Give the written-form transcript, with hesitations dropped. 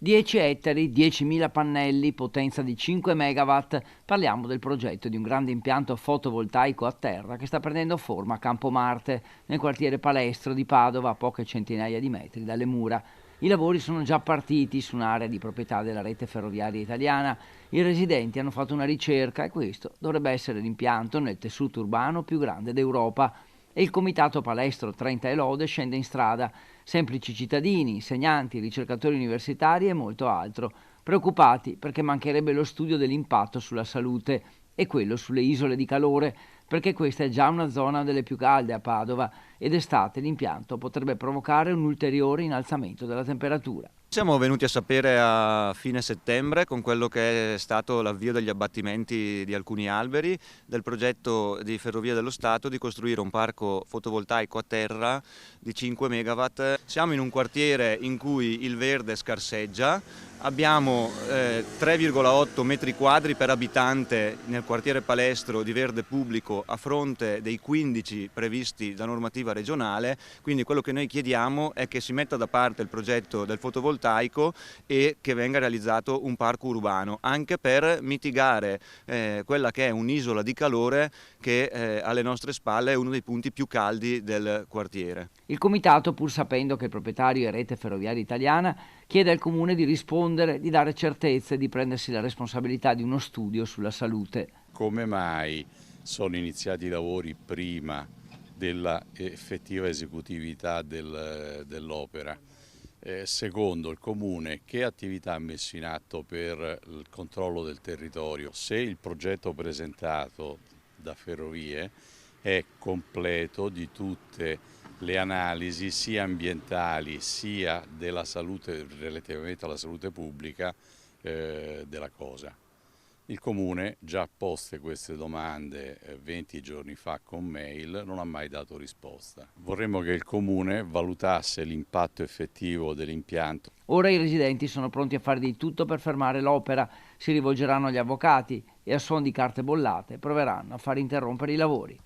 10 ettari, 10.000 pannelli, potenza di 5 megawatt. Parliamo del progetto di un grande impianto fotovoltaico a terra che sta prendendo forma a Campomarte, nel quartiere Palestro di Padova, a poche centinaia di metri dalle mura. I lavori sono già partiti su un'area di proprietà della rete ferroviaria italiana. I residenti hanno fatto una ricerca e questo dovrebbe essere l'impianto nel tessuto urbano più grande d'Europa. E il comitato Palestro 30 e Lode scende in strada, semplici cittadini, insegnanti, ricercatori universitari e molto altro, preoccupati perché mancherebbe lo studio dell'impatto sulla salute e quello sulle isole di calore, perché questa è già una zona delle più calde a Padova ed estate l'impianto potrebbe provocare un ulteriore innalzamento della temperatura. Siamo venuti a sapere a fine settembre, con quello che è stato l'avvio degli abbattimenti di alcuni alberi, del progetto di Ferrovie dello Stato di costruire un parco fotovoltaico a terra di 5 megawatt. Siamo in un quartiere in cui il verde scarseggia, abbiamo 3,8 metri quadri per abitante nel quartiere Palestro di verde pubblico a fronte dei 15 previsti da normativa regionale, quindi quello che noi chiediamo è che si metta da parte il progetto del fotovoltaico e che venga realizzato un parco urbano, anche per mitigare quella che è un'isola di calore che alle nostre spalle è uno dei punti più caldi del quartiere. Il comitato, pur sapendo che il proprietario è Rete Ferroviaria Italiana, chiede al comune di rispondere, di dare certezze e di prendersi la responsabilità di uno studio sulla salute. Come mai sono iniziati i lavori prima della effettiva esecutività dell'opera? Secondo il Comune, che attività ha messo in atto per il controllo del territorio? Se il progetto presentato da Ferrovie è completo di tutte le analisi sia ambientali sia della salute, relativamente alla salute pubblica della cosa. Il Comune, già poste queste domande 20 giorni fa con mail, non ha mai dato risposta. Vorremmo che il Comune valutasse l'impatto effettivo dell'impianto. Ora i residenti sono pronti a fare di tutto per fermare l'opera, si rivolgeranno agli avvocati e a suon di carte bollate proveranno a far interrompere i lavori.